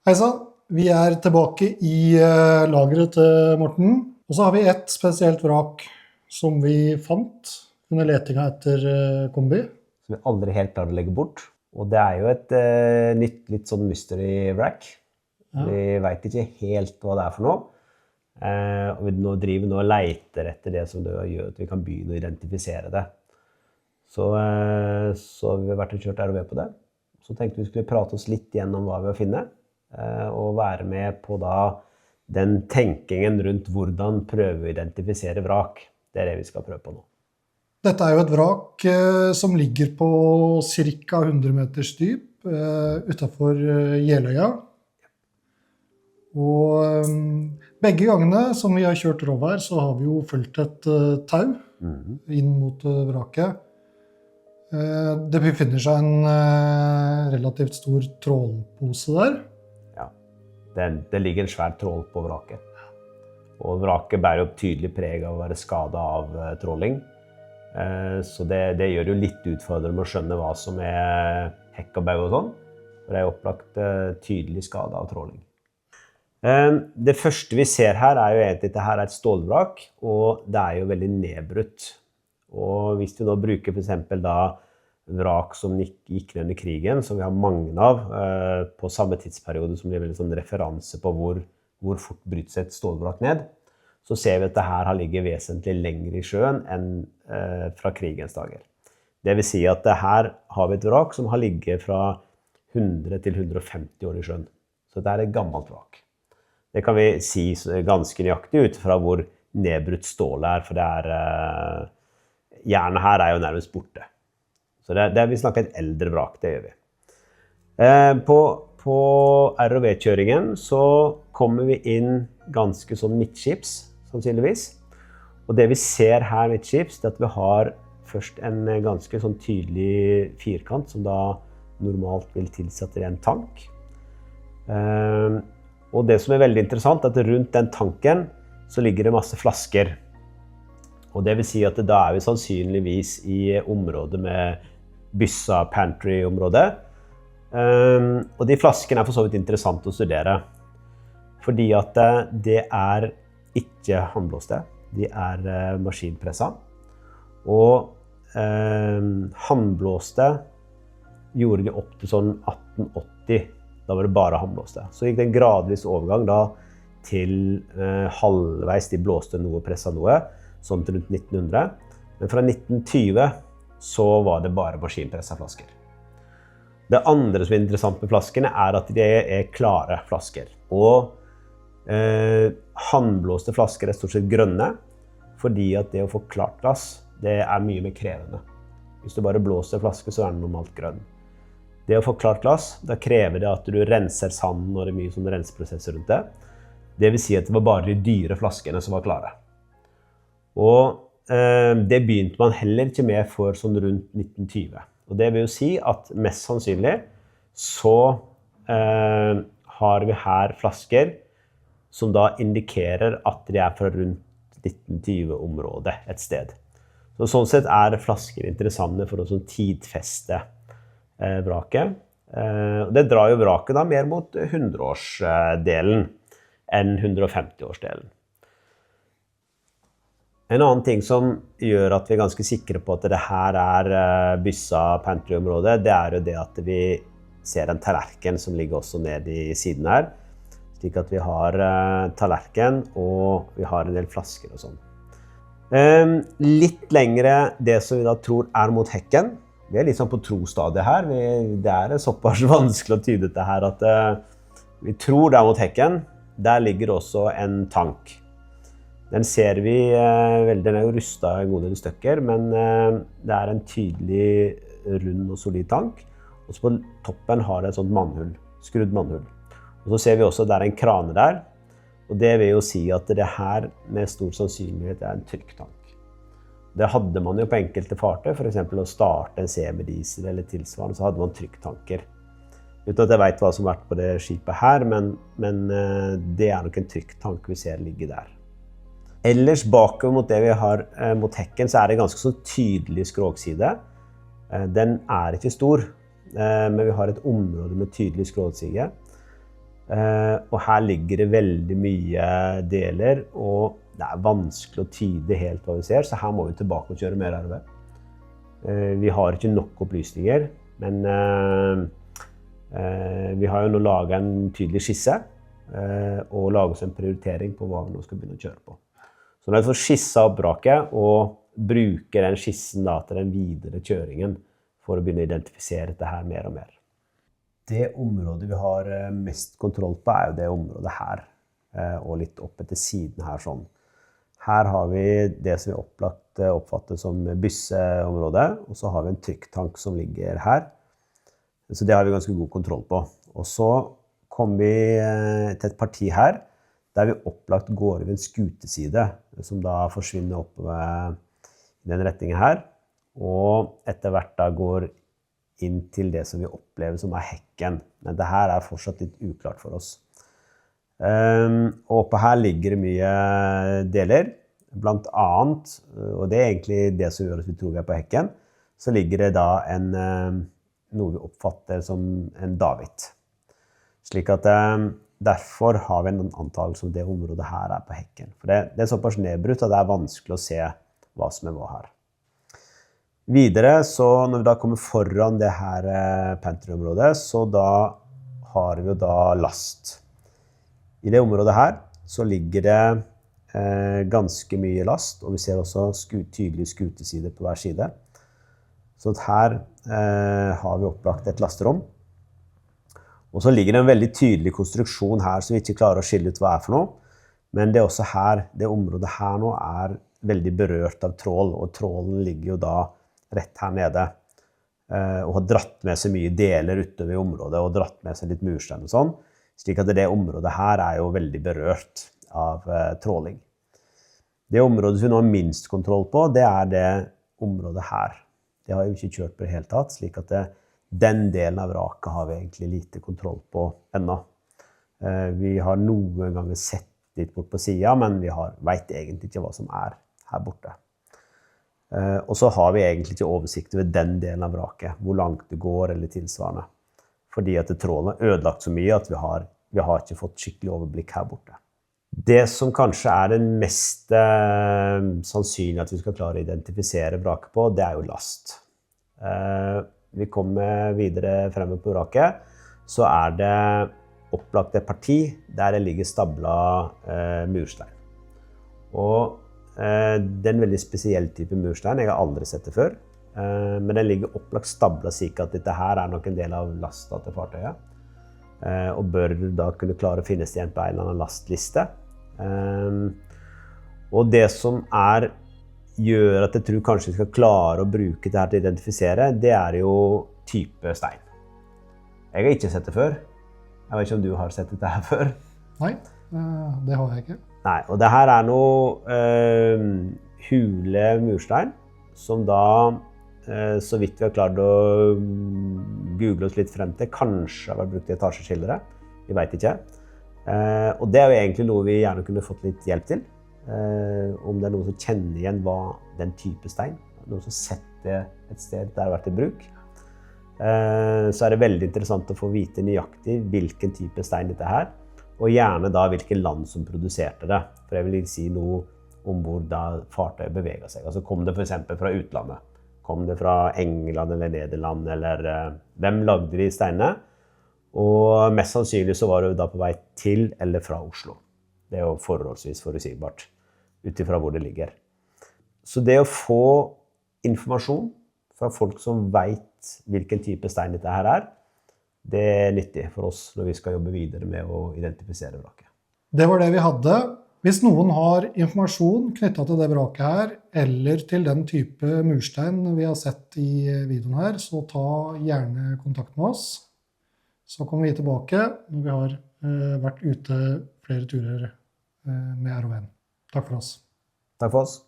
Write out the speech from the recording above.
Hei sann, vi tilbake i lageret til Morten, og så har vi et spesielt vrak som vi fant under letinga etter kombi. Som vi aldri helt klarer å legge bort. Og det jo et nytt, litt sånn mystery wrack. Ja. Vi vet ikke helt hva det for noe. Og vi driver nå og leter etter det som det gjør at vi kan begynne å identifisere det. Så vi har vært og kjørt ROV på det. Så tenkte vi skulle prate oss litt gjennom hva vi har finnet. Og være med på da den tenkingen rundt hvordan prøve å identifisere vrak. Det det vi skal prøve på nå. Dette jo et vrak som ligger på ca. 100 meters dyp utenfor Jeløya. Og begge gangene som vi har kjørt ROV her, så har vi jo fulgt et tau inn mot vraket. Det befinner seg en relativt stor trålpose der. Ja, det ligger en svær trål på vraket. Og vraket bærer jo tydelig preg av å være skadet av tråling. Så det gjør det jo litt utfordrende med å skjønne hva som hekk og bau og sånn. For det opplagt tydelig skade av tråling. Det første vi ser her jo egentlig at dette et stålvrak, og det jo veldig nedbrutt. Og hvis vi nå bruker for eksempel da vrak som gikk ned under krigen, som vi har mange av på samme tidsperiode, som blir veldig sånn referanse på hvor fort bryter seg et stålvrak ned, så ser vi at det her har ligget vesentlig lenger i sjøen enn fra krigens dager. Det vil si at her har vi et vrak som har ligget fra 100 til 150 år i sjøen. Så det et gammelt vrak. Det kan vi si ganske nøyaktig ut fra hvor nedbrutt stålet for det jernet her jo nærmest borte. Så det vi snakker et eldre vrak, det gjør vi. På ROV-kjøringen så kommer vi inn ganske sånn midtskips, sannsynligvis. Og det vi ser her midtskips, det at vi har først en ganske sånn tydelig firkant, som da normalt vil tilsette en tank. Og det som veldig interessant, at rundt den tanken så ligger det masse flasker. Og det vil si at da vi sannsynligvis i området med Byssa Pantry-området. Og de flaskene for så vidt interessant å studere. Fordi at det ikke håndblåste, de maskinpresset. Og håndblåste gjorde de opp til sånn 1880. Da var det bare håndblåste. Så gikk det en gradvis overgang da til halvveis de blåste noe, presset noe, sånn til rundt 1900. Men fra 1920 så var det bare maskinpresset flasker. Det andre som interessant med flaskene at de klare flasker. Og håndblåste flasker stort sett grønne, fordi at det å få klart glass, det mye mer krevende. Hvis du bare blåser flaske, så det normalt grønn. Det å få klart glass, da krever det at du renser sanden når det mye sånne renseprosesser rundt det. Det vil si at det var bare de dyre flaskene som var klare. Og det begynte man heller ikke med for sånn rundt 1920. Og det vil jo si at mest sannsynlig så har vi her flasker som da indikerer at de fra rundt 1920-området et sted. Så sånn sett flasker interessante for å sånn tidfeste vraket. Det drar jo vraket da mer mot 100-årsdelen enn 150-årsdelen. En annen ting som gjør at vi ganske sikre på at det her Byssa Pantry-området, det jo det at vi ser en tallerken som ligger også ned i siden her. Slik at vi har tallerken og vi har en del flasker og sånn. Litt lengre det som vi da tror mot hekken. Vi litt sånn på tro-stadiet her. Det såpass vanskelig å tyde dette her at vi tror det mot hekken. Der ligger også en tank. Den ser vi, den jo rustet en god del stykker, men det en tydelig rund og solid tank. Og så på toppen har det et sånt mannhull, skrudd mannhull. Og så ser vi også at det en krane der. Og det vil jo si at det her med stor sannsynlighet en trykktank. Det hadde man jo på enkelte fartøy, for eksempel å starte en semidiesel eller tilsvarende, så hadde man trykktanker. Uten at jeg vet hva som har vært på det skipet her, men det nok en trykktank vi ser ligge der. Ellers bakover mot det vi har mot hekken, så det ganske så tydelig skrogside. Den ikke stor, men vi har et område med tydelig skrogside. Og her ligger det veldig mye deler, og det vanskelig å tyde helt hva vi ser, så her må vi tilbake og kjøre mer RV. Vi har ikke nok opplysninger, men vi har jo nå laget en tydelig skisse, og laget oss en prioritering på hva vi nå skal begynne å kjøre på. Så når vi får skissa opp vraket, og bruker den skissen da, til den videre kjøringen, for å begynne å identifisere dette her mer og mer. Det området vi har mest kontroll på jo det området her, og litt opp etter siden her sånn. Her har vi det som vi opplagt oppfatter som bysseområdet, og så har vi en trykktank som ligger her. Så det har vi ganske god kontroll på. Og så kommer vi til et parti her, der vi opplagt går over en skuteside, som da forsvinner oppover i den retningen her, og etter hvert da går inn til det som vi opplever som hekken. Men det her fortsatt litt uklart for oss. Og oppe her ligger det mye deler, blant annet, og det egentlig det som gjør at vi tror vi på hekken, så ligger det da noe vi oppfatter som en David. Slik at derfor har vi en antagelse om det området her på hekken. For det såpass nedbrutt at det vanskelig å se hva som hva her. Videre, så når vi da kommer foran det her Pantry-området, så da har vi jo da last. I det området her så ligger det ganske mye last, og vi ser også tydelige skutesider på hver side. Så her har vi opplagt et lasterom. Og så ligger det en veldig tydelig konstruksjon her, så vi ikke klarer å skille ut hva for noe. Men det også her, det området her nå veldig berørt av trål, og trålen ligger jo da rett her nede, og har dratt med seg mye deler utover i området, og dratt med seg litt murstein og sånn, slik at det området her jo veldig berørt av tråling. Det området vi nå har minst kontroll på, det det området her. Det har vi ikke kjørt på det hele tatt, slik at den delen av vraket har vi egentlig lite kontroll på ennå. Vi har noen ganger sett litt bort på siden, men vi vet egentlig ikke hva som her borte. Og så har vi egentlig ikke oversikt over den delen av vraket, hvor langt det går eller tilsvarende. Fordi at trålen ødelagt så mye at vi har ikke fått skikkelig overblikk her borte. Det som kanskje den mest sannsynlig at vi skal klare å identifisere vraket på, det jo last. Vi kommer videre fremme på vraket, så det opplagt et parti der det ligger stabla murstein. Og det en veldig spesiell type murstein, jeg har aldri sett det før. Men den ligger opplagt stabla slik at dette her nok en del av lasta til fartøyet. Og bør da kunne klare å finnes igjen på en eller annen lastliste. Og det som gjør at jeg tror kanskje vi skal klare å bruke det her til å identifisere, det jo type stein. Jeg har ikke sett det før. Jeg vet ikke om du har sett dette her før? Nei, det har jeg ikke. Nei, og det her noe hule murstein, som da, så vidt vi har klart å google oss litt frem til, kanskje har vært brukt i etasjeskillere. Vi vet ikke. Og det jo egentlig noe vi gjerne kunne fått litt hjelp til. Om det noen som kjenner igjen hva den type stein, noen som setter et sted der det har vært i bruk. Så det veldig interessant å få vite nøyaktig hvilken type stein dette her, og gjerne da hvilke land som produserte det. For jeg vil si noe om hvor da fartøyet beveger seg. Altså kom det for eksempel fra utlandet? Kom det fra England eller Nederland, eller hvem lagde de steinene? Og mest sannsynlig så var det da på vei til eller fra Oslo. Det jo forholdsvis forutsigbart, utifra hvor det ligger. Så det å få informasjon fra folk som vet hvilken type stein dette her det nyttig for oss når vi skal jobbe videre med å identifisere vraket. Det var det vi hadde. Hvis noen har informasjon knyttet til det vraket her, eller til den type murstein vi har sett i videoen her, så ta gjerne kontakt med oss. Så kommer vi tilbake når vi har vært ute flere turer med ROV. Takk for oss. Takk for oss.